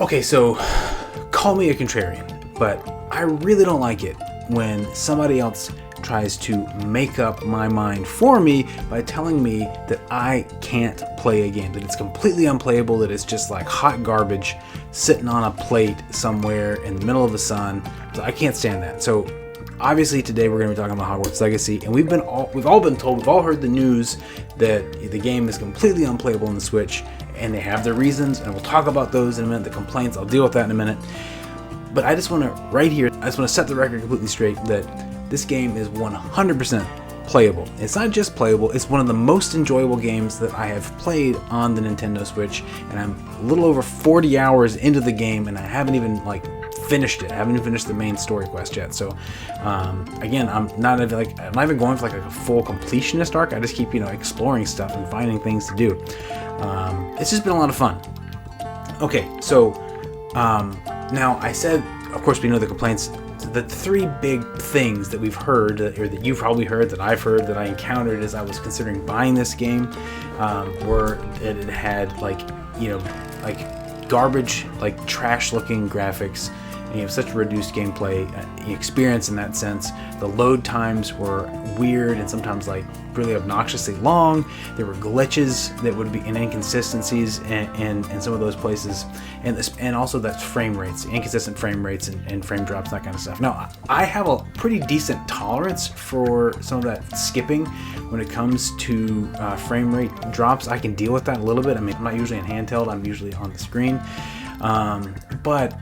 Okay, so call me a contrarian, but I really don't like it when somebody else tries to make up my mind for me by telling me that I can't play a game, that it's completely unplayable, that it's just like hot garbage sitting on a plate somewhere in the middle of the sun. So I can't stand that. So obviously today we're going to be talking about Hogwarts Legacy, and we've all been told, we've all heard the news that the game is completely unplayable on the Switch, and they have their reasons, and we'll talk about those in a minute, the complaints, I'll deal with that in a minute. But I just want to set the record completely straight that this game is 100% playable. It's not just playable, it's one of the most enjoyable games that I have played on the Nintendo Switch, and I'm a little over 40 hours into the game, and I haven't even finished it. I haven't even finished the main story quest yet. So again, I'm not even going for a full completionist arc. I just keep exploring stuff and finding things to do. It's just been a lot of fun. Okay, so now I said, of course, we know the complaints. The three big things that we've heard, or that you've probably heard, that I've heard, that I encountered as I was considering buying this game, were that it had garbage, trash-looking graphics, and you have such a reduced gameplay experience in that sense. The load times were weird and sometimes really obnoxiously long. There were glitches that would be and inconsistencies in some of those places, and also that frame rates, inconsistent frame rates and frame drops, that kind of stuff. Now, I have a pretty decent tolerance for some of that skipping when it comes to frame rate drops. I can deal with that a little bit. I mean, I'm not usually in handheld, I'm usually on the screen, but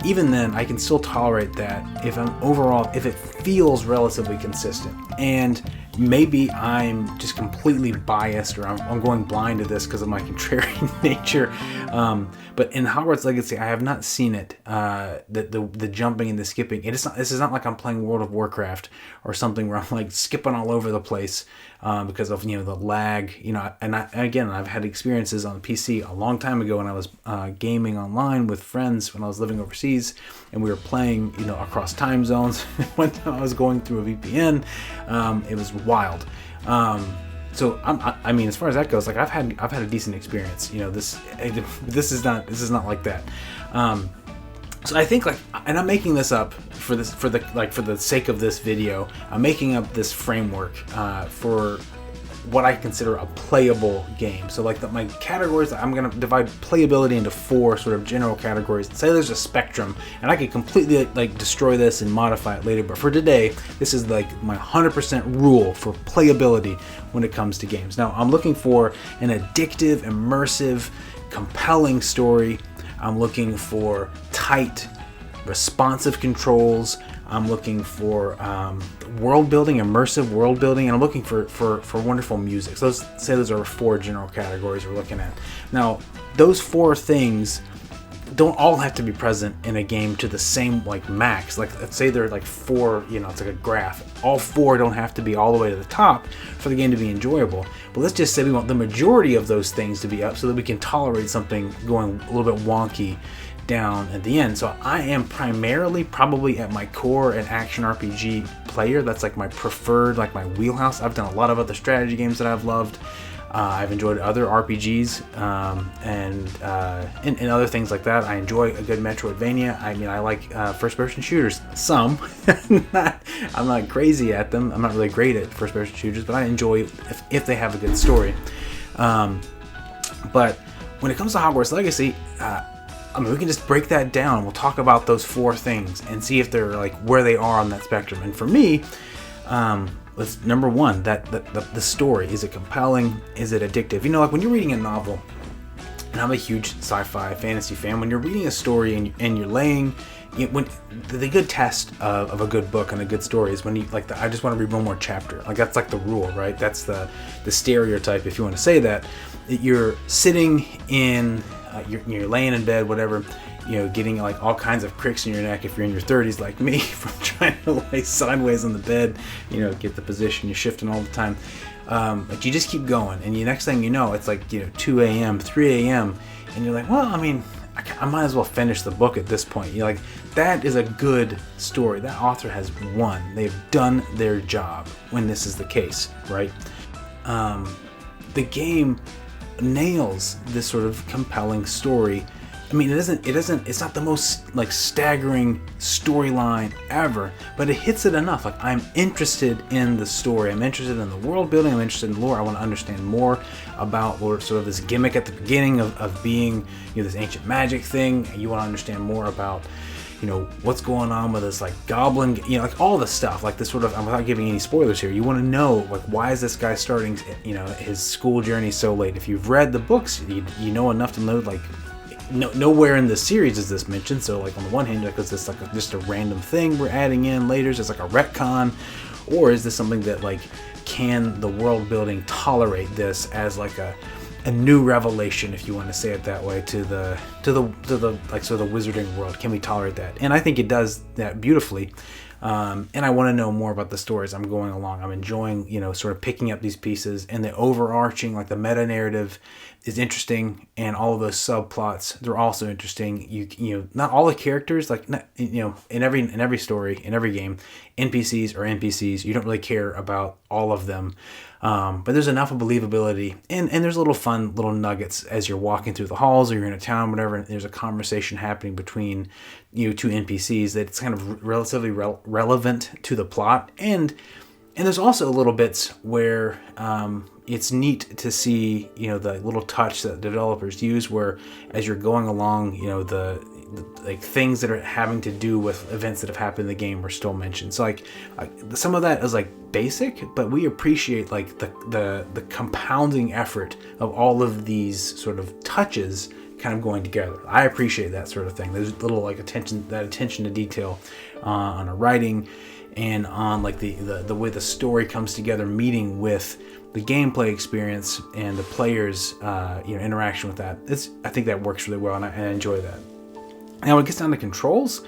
even then, I can still tolerate that if it feels relatively consistent. And maybe I'm just completely biased, or I'm going blind to this because of my contrarian nature. But in Hogwarts Legacy, I have not seen it. The jumping and the skipping. This is not like I'm playing World of Warcraft or something where I'm skipping all over the place because of the lag. And I've had experiences on the PC a long time ago when I was gaming online with friends when I was living overseas, and we were playing across time zones. One time I was going through a VPN. It was wild. So I mean, as far as that goes, I've had a decent experience. This is not like that. So I think and I'm making this up for the sake of this video. I'm making up this framework for what I consider a playable game. So my categories, I'm going to divide playability into four sort of general categories. Say there's a spectrum, and I could completely destroy this and modify it later, but for today, this is my 100% rule for playability when it comes to games. Now, I'm looking for an addictive, immersive, compelling story. I'm looking for tight, responsive controls. I'm looking for world building, immersive world building, and I'm looking for wonderful music. So those are four general categories we're looking at. Now, those four things don't all have to be present in a game to the same max. Let's say they're four, it's like a graph. All four don't have to be all the way to the top for the game to be enjoyable. But let's just say we want the majority of those things to be up so that we can tolerate something going a little bit wonky down at the end. So I am primarily, probably at my core, an action RPG player. That's my preferred, my wheelhouse. I've done a lot of other strategy games that I've loved. I've enjoyed other RPGs and other things like that. I enjoy a good Metroidvania. I mean, I like first-person shooters. Some. I'm not crazy at them. I'm not really great at first-person shooters, but I enjoy if they have a good story. But when it comes to Hogwarts Legacy, we can just break that down. We'll talk about those four things and see if they're where they are on that spectrum. And for me, let's number one, the story. Is it compelling? Is it addictive? When you're reading a novel, and I'm a huge sci-fi fantasy fan, when you're reading a story and you're laying, when the good test of a good book and a good story is when you I just want to read one more chapter. That's the rule, right? That's the stereotype, if you want to say that. You're sitting in. You're laying in bed, whatever, getting all kinds of cricks in your neck if you're in your 30s like me from trying to lay sideways on the bed, get the position, you're shifting all the time. But you just keep going, and the next thing you know, it's 2 a.m., 3 a.m., and you're well, I mean, I might as well finish the book at this point. That is a good story. That author has won. They've done their job when this is the case, right? The game nails this sort of compelling story I mean, it's not the most like staggering storyline ever, but it hits it enough. Like, I'm interested in the story, I'm interested in the world building, I'm interested in lore. I want to understand more about Lord, sort of this gimmick at the beginning of being, this ancient magic thing. You want to understand more about, what's going on with this like goblin, like all this stuff, like this sort of, without giving any spoilers here, you want to know like, why is this guy starting, his school journey so late? If you've read the books, you know enough to know like, nowhere in the series is this mentioned. So like on the one hand, like, is this like just a random thing we're adding in later? Is this like a retcon, or is this something that like, can the world building tolerate this as like a new revelation, if you want to say it that way, to the like sort of the wizarding world? Can we tolerate that? And I think it does that beautifully. And I want to know more about the stories I'm going along. I'm enjoying, sort of picking up these pieces, and the overarching, like the meta narrative is interesting, and all of those subplots, they're also interesting. Not all the characters, like, in every story, in every game, NPCs are NPCs. You don't really care about all of them. But there's enough of believability, and there's little fun little nuggets as you're walking through the halls or you're in a town, whatever, and there's a conversation happening between two NPCs that it's kind of relatively relevant to the plot, and there's also little bits where it's neat to see the little touch that the developers use, where as you're going along, the like things that are having to do with events that have happened in the game are still mentioned. So like some of that is like basic, but we appreciate like the compounding effort of all of these sort of touches kind of going together. I appreciate that sort of thing. There's little like attention to detail on a writing, and on like the way the story comes together, meeting with the gameplay experience and the players interaction with that. I think that works really well, and I enjoy that. Now, when it gets down to controls,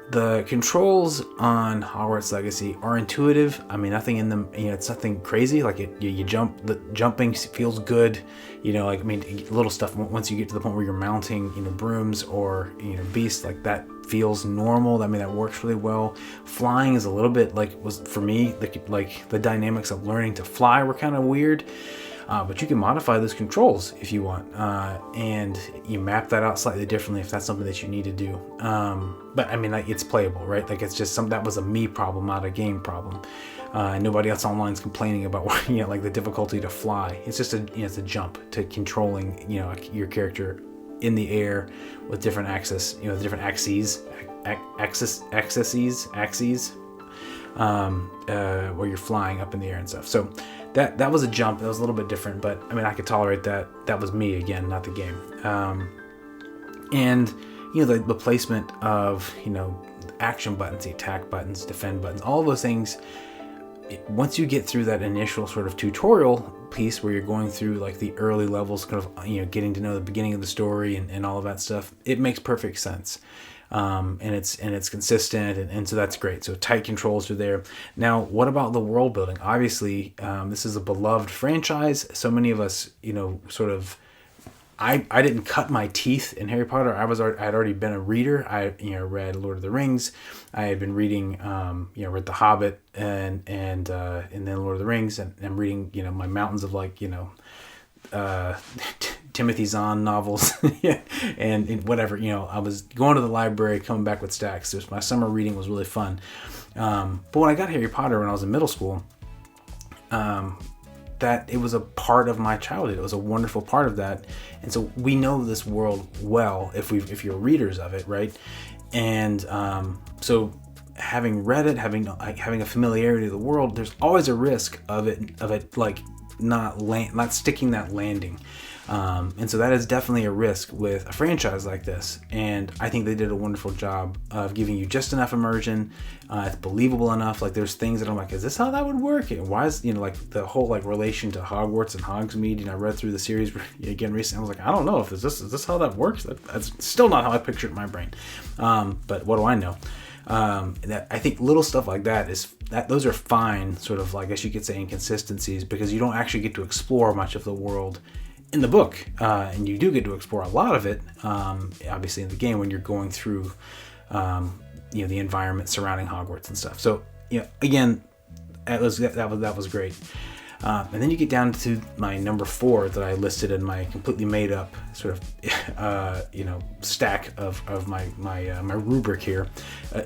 the controls on Hogwarts Legacy are intuitive. I mean, nothing in them, it's nothing crazy. Like you jump, the jumping feels good. Little stuff. Once you get to the point where you're mounting, brooms or beasts, like that feels normal. I mean, that works really well. Flying is a little bit was for me, the dynamics of learning to fly were kind of weird. But you can modify those controls if you want, and you map that out slightly differently if that's something that you need to do. But I mean, it's playable, right? Like, it's just that was a me problem, not a game problem. Nobody else online is complaining about like the difficulty to fly. It's just it's a jump to controlling your character in the air with different axes, different axes, where you're flying up in the air and stuff. So that was a jump. That was a little bit different, but I mean, I could tolerate that. That was me again, not the game. And the placement of action buttons, the attack buttons, defend buttons, all of those things. Once you get through that initial sort of tutorial piece where you're going through like the early levels, kind of getting to know the beginning of the story and all of that stuff, it makes perfect sense. And it's consistent, and so that's great. So tight controls are there. Now, what about the world building? Obviously, this is a beloved franchise. So many of us, sort of. I didn't cut my teeth in Harry Potter. I'd already been a reader. I read Lord of the Rings. I had been reading read The Hobbit and then Lord of the Rings, and I'm reading my mountains of Timothy Zahn novels and whatever. I was going to the library, coming back with stacks. My summer reading was really fun. But when I got Harry Potter when I was in middle school, that it was a part of my childhood. It was a wonderful part of that, and so we know this world well if you're readers of it, right? And so having read it, having a familiarity of the world, there's always a risk of it like not sticking that landing. And so that is definitely a risk with a franchise like this. And I think they did a wonderful job of giving you just enough immersion. It's believable enough. Like, there's things that I'm like, is this how that would work? And why is, like the whole like relation to Hogwarts and Hogsmeade, I read through the series again recently. I was like, I don't know if is this how that works? That's still not how I picture it in my brain. But what do I know? That I think little stuff like those are fine, sort of, I guess you could say, inconsistencies, because you don't actually get to explore much of the world in the book, and you do get to explore a lot of it, obviously in the game when you're going through, the environment surrounding Hogwarts and stuff. So, again, that was great. And then you get down to my number 4 that I listed in my completely made up sort of, stack of my rubric here,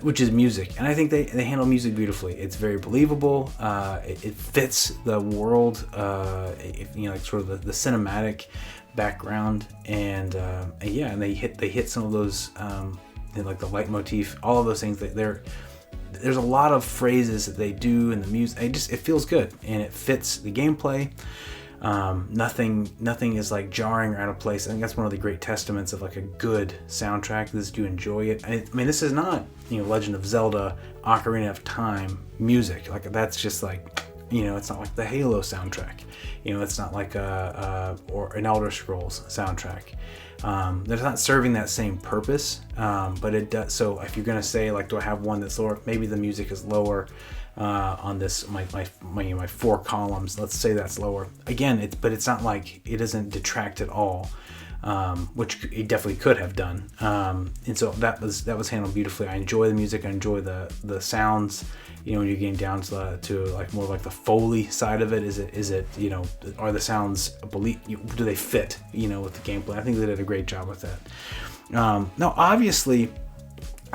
which is music. And I think they handle music beautifully. It's very believable. It fits the world, sort of the cinematic background, and they hit some of those, like the leitmotif, all of those things that there's a lot of phrases that they do in the music. It feels good and it fits the gameplay. Nothing is like jarring or out of place. I think that's one of the great testaments of like a good soundtrack. This, you enjoy it. I mean, this is not, Legend of Zelda, Ocarina of Time music. Like that's just like, it's not like the Halo soundtrack. It's not like or an Elder Scrolls soundtrack. They're not serving that same purpose, but it does. So if you're gonna say like, do I have one that's lower? Maybe the music is lower on this my 4 columns. Let's say that's lower. Again, it's not like it doesn't detract at all, which it definitely could have done. And so that was handled beautifully. I enjoy the music. I enjoy the sounds. When you're getting down to like more like the Foley side of it, is it are the sounds do they fit with the gameplay? I think they did a great job with that. Now obviously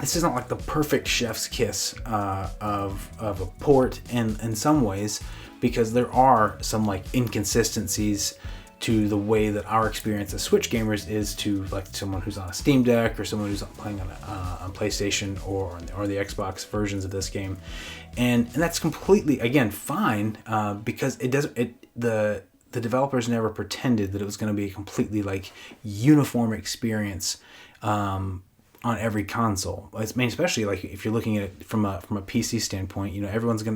this isn't like the perfect chef's kiss of a port in some ways, because there are some like inconsistencies to the way that our experience as Switch gamers is to like someone who's on a Steam Deck or someone who's playing on PlayStation or the Xbox versions of this game, and that's completely, again, fine, because the developers never pretended that it was going to be a completely like uniform experience on every console. I mean, especially like if you're looking at it from a PC standpoint,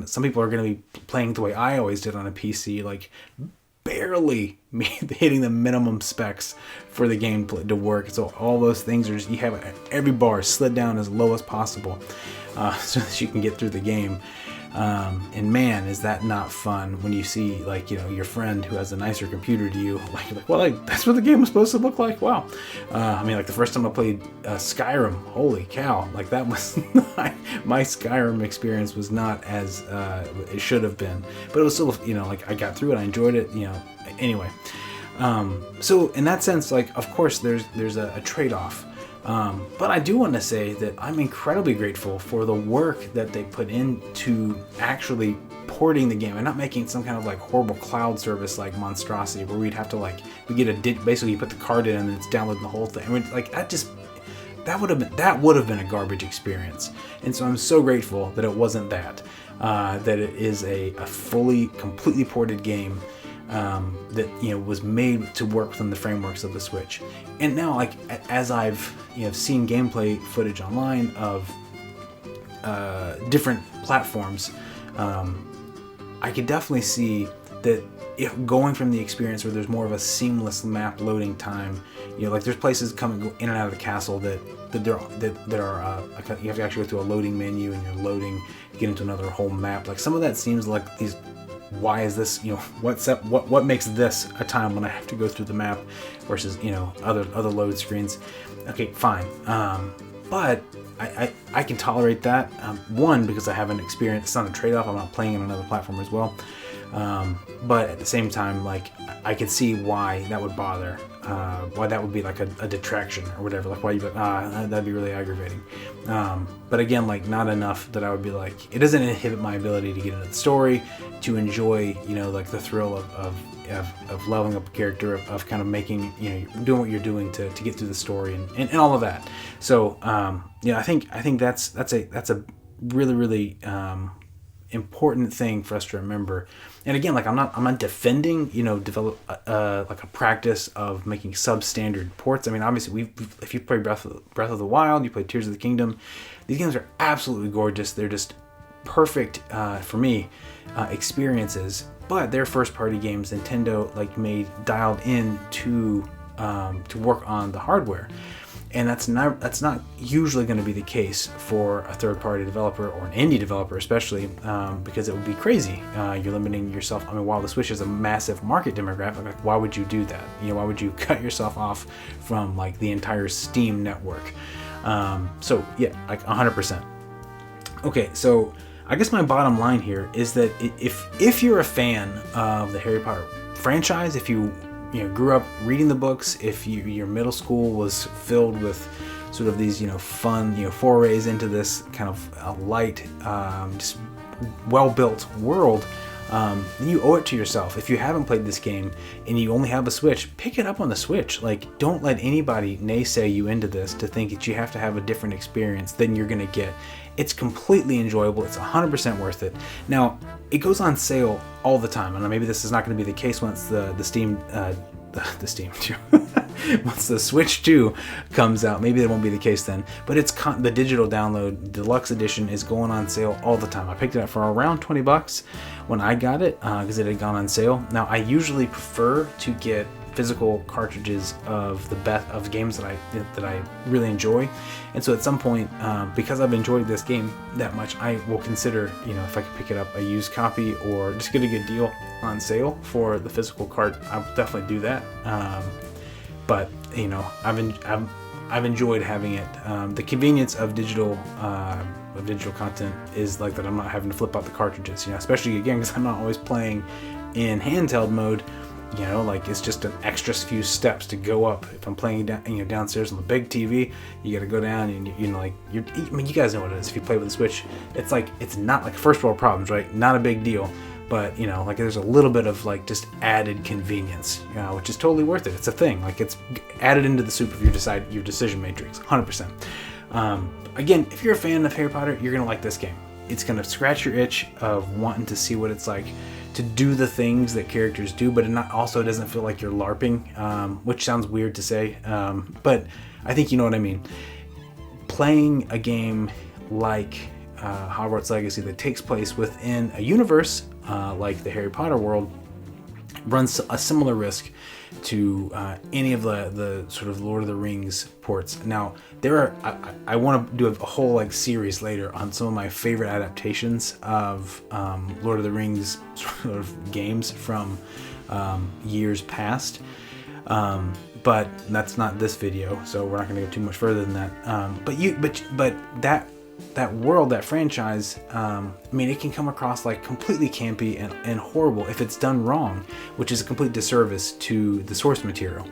some people are gonna be playing the way I always did on a PC, like barely hitting the minimum specs for the game to work. So all those things are you have every bar slid down as low as possible, so that you can get through the game. And man, is that not fun when you see like your friend who has a nicer computer to you, that's what the game was supposed to look like. Wow. I mean, like the first time I played Skyrim, holy cow, like that was my Skyrim experience was not as it should have been, but it was still like I got through it, I enjoyed it, anyway. So in that sense, like of course there's a trade-off. But I do want to say that I'm incredibly grateful for the work that they put into actually porting the game and not making some kind of like horrible cloud service like monstrosity where we'd have to basically you put the card in and it's downloading the whole thing. I mean, like that would have been a garbage experience. And so I'm so grateful that it wasn't that it is a fully, completely ported game that was made to work within the frameworks of the Switch. And now, like as I've seen gameplay footage online of different platforms, I could definitely see that going from the experience where there's more of a seamless map loading time, like there's places go in and out of the castle that are you have to actually go through a loading menu and you're loading, get into another whole map. Like some of that seems like these. Why is this, what makes this a time when I have to go through the map versus, other load screens? Okay, fine. But I can tolerate that. One, because I haven't experienced, it's not a trade-off. I'm not playing on another platform as well. But at the same time, like I could see why that would bother, why that would be like a detraction or whatever. Like why you'd be like, that'd be really aggravating. But again, like not enough that I would be like, it doesn't inhibit my ability to get into the story, to enjoy, like the thrill of leveling up a character, of kind of making, doing what you're doing to get through the story and all of that. So, I think that's a really, really, important thing for us to remember. And again, like I'm not defending develop like a practice of making substandard ports. I mean, obviously if you play Breath of the Wild, you play Tears of the Kingdom, these games are absolutely gorgeous. They're just perfect for me experiences. But they're first party games. Nintendo dialed in to work on the hardware. And that's not usually going to be the case for a third-party developer or an indie developer, especially because it would be crazy. You're limiting yourself. I mean, while the Switch is a massive market demographic, like why would you do that? Why would you cut yourself off from like the entire Steam network? So yeah, like 100%. Okay, so I guess my bottom line here is that if you're a fan of the Harry Potter franchise, if you grew up reading the books, if your middle school was filled with sort of these fun forays into this kind of light, just well-built world, then you owe it to yourself. If you haven't played this game and you only have a Switch, pick it up on the Switch. Like, don't let anybody naysay you into this to think that you have to have a different experience than you're going to get. It's completely enjoyable. It's 100% worth it. Now, it goes on sale all the time. And maybe this is not going to be the case once the Steam 2 once the Switch 2 comes out. Maybe that won't be the case then, but it's the digital download deluxe edition is going on sale all the time. I picked it up for around $20 when I got it because it had gone on sale. Now, I usually prefer to get physical cartridges of the best of games that I really enjoy, and so at some point, because I've enjoyed this game that much, I will consider if I could pick it up a used copy or just get a good deal on sale for the physical cart. I'll definitely do that. But I've enjoyed having it. The convenience of digital content is like that. I'm not having to flip out the cartridges, especially again because I'm not always playing in handheld mode. Like it's just an extra few steps to go up. If I'm playing downstairs on the big TV, you got to go down and you guys know what it is. If you play with the Switch, it's not like first world problems, right? Not a big deal. But like there's a little bit of like just added convenience, which is totally worth it. It's a thing. Like it's added into the soup of your decision matrix, 100%. Again, if you're a fan of Harry Potter, you're gonna like this game. It's gonna scratch your itch of wanting to see what it's like to do the things that characters do, but it also doesn't feel like you're LARPing, which sounds weird to say, but I think you know what I mean. Playing a game like Hogwarts Legacy that takes place within a universe like the Harry Potter world runs a similar risk to any of the sort of Lord of the Rings ports. Now, I want to do a whole series later on some of my favorite adaptations of Lord of the Rings sort of games from years past. But that's not this video, so we're not going to go too much further than that. But that world, that franchise, it can come across like completely campy and horrible if it's done wrong, which is a complete disservice to the source material.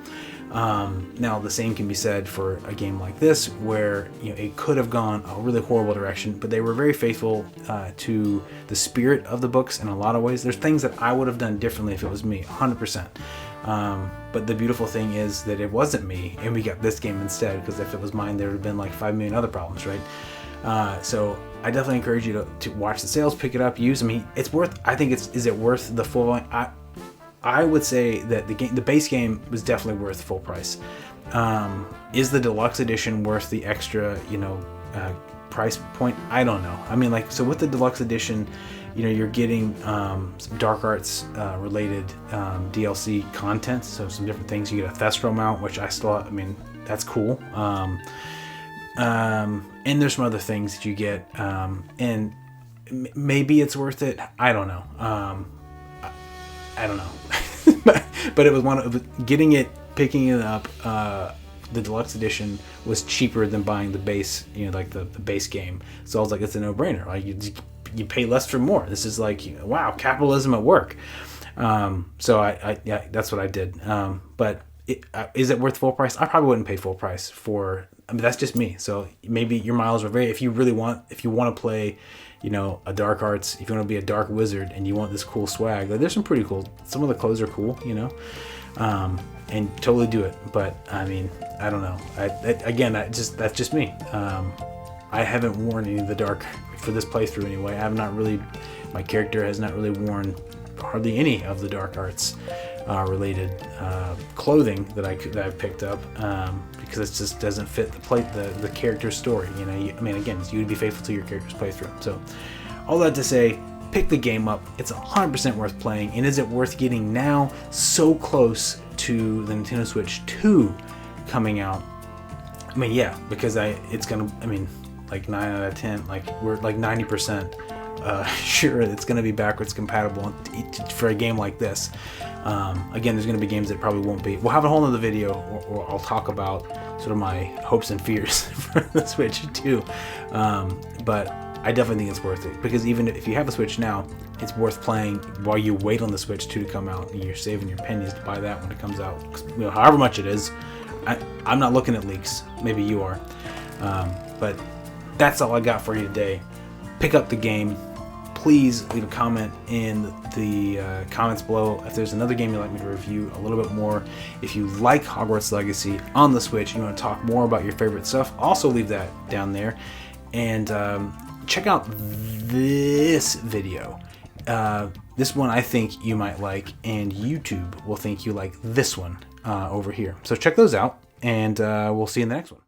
Now, the same can be said for a game like this, where it could have gone a really horrible direction, but they were very faithful to the spirit of the books in a lot of ways. There's things that I would have done differently if it was me, 100%. But the beautiful thing is that it wasn't me, and we got this game instead, because if it was mine, there would have been like 5 million other problems, right? So I definitely encourage you to watch the sales, pick it up, use. It's worth. I think is it worth the full? I would say that the base game was definitely worth full price. Is the deluxe edition worth the extra, price point? I don't know. So with the deluxe edition, you're getting some Dark Arts related DLC content, so some different things. You get a Thestral mount, which that's cool. And there's some other things that you get, and maybe it's worth it. I don't know. I don't know. but it was picking it up. The deluxe edition was cheaper than buying the base, the base game. So I was like, it's a no-brainer. Like you pay less for more. This is wow, capitalism at work. So I that's what I did. But is it worth full price? I probably wouldn't pay full price for. That's just me. So maybe your miles are if you want to play, a Dark Arts, if you want to be a Dark Wizard and you want this cool swag, there's some pretty cool. Some of the clothes are cool, and totally do it. But I don't know. That's just me. I haven't worn any of the Dark for this playthrough anyway. My character has not really worn hardly any of the Dark Arts related clothing that I've picked up, because it just doesn't fit the character's story. Again, you would be faithful to your character's playthrough. So all that to say, pick the game up. It's 100% worth playing. And is it worth getting now, so close to the Nintendo Switch 2 coming out? Yeah, because it's gonna, like 9 out of 10, we're like 90% sure it's going to be backwards compatible for a game like this. Again, there's going to be games that probably won't be. We'll have a whole other video where I'll talk about sort of my hopes and fears for the Switch 2. But I definitely think it's worth it, because even if you have a Switch now, it's worth playing while you wait on the Switch 2 to come out, and you're saving your pennies to buy that when it comes out. You know, however much it is. I'm not looking at leaks. Maybe you are. But that's all I got for you today. Pick up the game. Please leave a comment in the comments below if there's another game you'd like me to review a little bit more. If you like Hogwarts Legacy on the Switch, you want to talk more about your favorite stuff, also leave that down there. And check out this video. This one I think you might like, and YouTube will think you like this one over here. So check those out, and we'll see you in the next one.